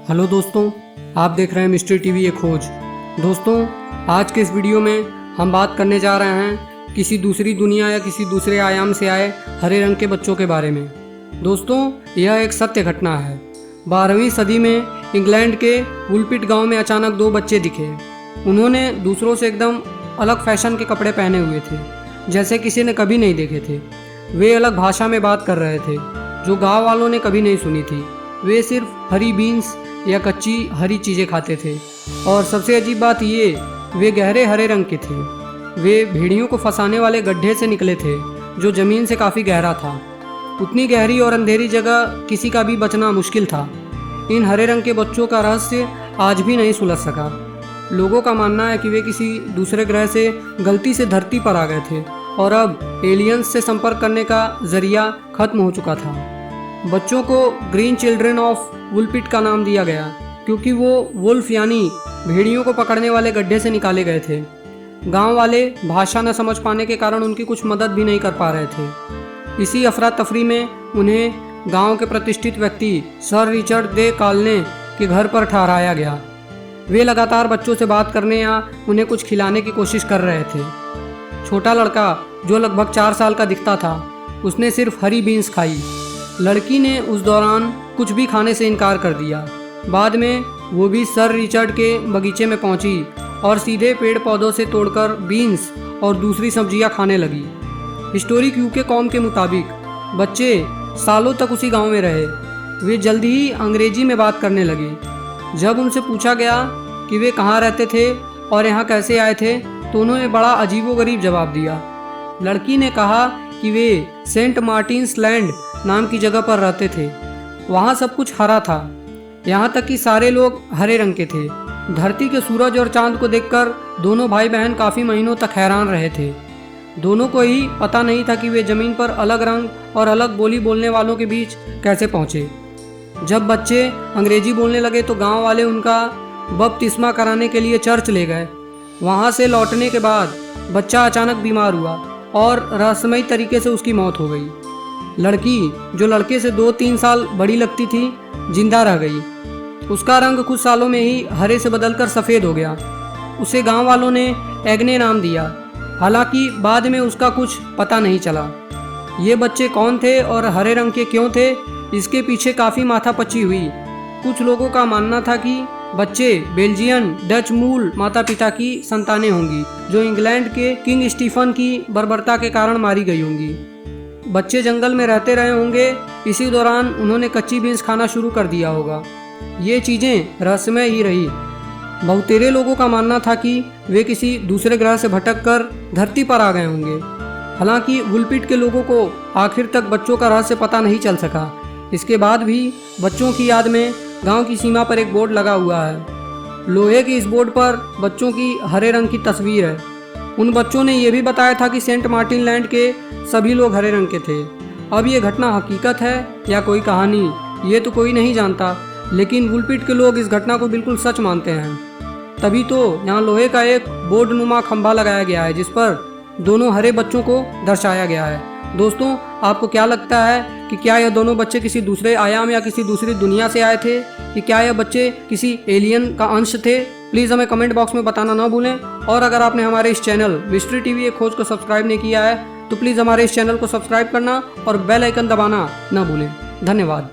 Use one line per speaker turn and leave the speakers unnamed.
Hello दोस्तों, आप देख रहे हैं मिस्ट्री टीवी एक खोज। दोस्तों, आज के इस वीडियो में हम बात करने जा रहे हैं किसी दूसरी दुनिया या किसी दूसरे आयाम से आए हरे रंग के बच्चों के बारे में। दोस्तों, यह एक सत्य घटना है। 12वीं सदी में इंग्लैंड के वुलपिट गांव में अचानक दो बच्चे दिखे। उन्होंने दूसरों से एकदम अलग फैशन के कपड़े पहने हुए थे, जैसे किसी ने कभी नहीं देखे थे। वे अलग भाषा में बात कर रहे थे जो गांव वालों ने कभी नहीं सुनी थी। वे सिर्फ हरी बीन्स या कच्ची हरी चीज़ें खाते थे, और सबसे अजीब बात ये, वे गहरे हरे रंग के थे। वे भेड़ियों को फंसाने वाले गड्ढे से निकले थे जो ज़मीन से काफ़ी गहरा था। उतनी गहरी और अंधेरी जगह किसी का भी बचना मुश्किल था। इन हरे रंग के बच्चों का रहस्य आज भी नहीं सुलझ सका। लोगों का मानना है कि वे किसी दूसरे ग्रह से गलती से धरती पर आ गए थे और अब एलियंस से संपर्क करने का जरिया खत्म हो चुका था। बच्चों को ग्रीन चिल्ड्रन ऑफ वुलपिट का नाम दिया गया क्योंकि वो वुल्फ यानी भेड़ियों को पकड़ने वाले गड्ढे से निकाले गए थे। गांव वाले भाषा न समझ पाने के कारण उनकी कुछ मदद भी नहीं कर पा रहे थे। इसी अफरा तफरी में उन्हें गांव के प्रतिष्ठित व्यक्ति सर रिचर्ड दे काल्ने के घर पर ठहराया गया। वे लगातार बच्चों से बात करने या उन्हें कुछ खिलाने की कोशिश कर रहे थे। छोटा लड़का जो लगभग 4 साल का दिखता था, उसने सिर्फ हरी बीन्स खाई। लड़की ने उस दौरान कुछ भी खाने से इनकार कर दिया। बाद में वो भी सर रिचर्ड के बगीचे में पहुंची और सीधे पेड़ पौधों से तोड़कर बीन्स और दूसरी सब्जियां खाने लगी। हिस्टोरिक यूके कॉम के मुताबिक बच्चे सालों तक उसी गांव में रहे। वे जल्दी ही अंग्रेजी में बात करने लगे। जब उनसे पूछा गया कि वे कहाँ रहते थे और यहाँ कैसे आए थे, तो उन्होंने बड़ा अजीबोगरीब जवाब दिया। लड़की ने कहा कि वे सेंट मार्टिन्स लैंड नाम की जगह पर रहते थे। वहाँ सब कुछ हरा था, यहाँ तक कि सारे लोग हरे रंग के थे। धरती के सूरज और चांद को देखकर दोनों भाई बहन काफ़ी महीनों तक हैरान रहे थे। दोनों को ही पता नहीं था कि वे ज़मीन पर अलग रंग और अलग बोली बोलने वालों के बीच कैसे पहुँचे। जब बच्चे अंग्रेजी बोलने लगे तो गांव वाले उनका बपतिस्मा कराने के लिए चर्च ले गए। वहाँ से लौटने के बाद बच्चा अचानक बीमार हुआ और रहस्यमयी तरीके से उसकी मौत हो गई। लड़की, जो लड़के से 2-3 साल बड़ी लगती थी, जिंदा रह गई। उसका रंग कुछ सालों में ही हरे से बदलकर सफ़ेद हो गया। उसे गांव वालों ने एग्ने नाम दिया, हालांकि बाद में उसका कुछ पता नहीं चला। ये बच्चे कौन थे और हरे रंग के क्यों थे, इसके पीछे काफ़ी माथापच्ची हुई। कुछ लोगों का मानना था कि बच्चे बेल्जियन डच मूल माता पिता की संतानें होंगी जो इंग्लैंड के किंग स्टीफन की बर्बरता के कारण मारी गई होंगी। बच्चे जंगल में रहते रहे होंगे, इसी दौरान उन्होंने कच्ची बीन्स खाना शुरू कर दिया होगा। ये चीज़ें रहस्यमय ही रही। बहुतेरे लोगों का मानना था कि वे किसी दूसरे ग्रह से भटक कर धरती पर आ गए होंगे। हालांकि वुलपिट के लोगों को आखिर तक बच्चों का रहस्य पता नहीं चल सका। इसके बाद भी बच्चों की याद में गांव की सीमा पर एक बोर्ड लगा हुआ है। लोहे के इस बोर्ड पर बच्चों की हरे रंग की तस्वीर है। उन बच्चों ने यह भी बताया था कि सेंट मार्टिन लैंड के सभी लोग हरे रंग के थे। अब ये घटना हकीकत है या कोई कहानी, ये तो कोई नहीं जानता, लेकिन वुलपिट के लोग इस घटना को बिल्कुल सच मानते हैं। तभी तो यहाँ लोहे का एक बोर्ड नुमा खंभा लगाया गया है जिस पर दोनों हरे बच्चों को दर्शाया गया है। दोस्तों, आपको क्या लगता है कि क्या यह दोनों बच्चे किसी दूसरे आयाम या किसी दूसरी दुनिया से आए थे, कि क्या यह बच्चे किसी एलियन का अंश थे? प्लीज़ हमें कमेंट बॉक्स में बताना ना भूलें। और अगर आपने हमारे इस चैनल मिस्ट्री टीवी एक खोज को सब्सक्राइब नहीं किया है तो प्लीज़ हमारे इस चैनल को सब्सक्राइब करना और बेल आइकन दबाना ना भूलें। धन्यवाद।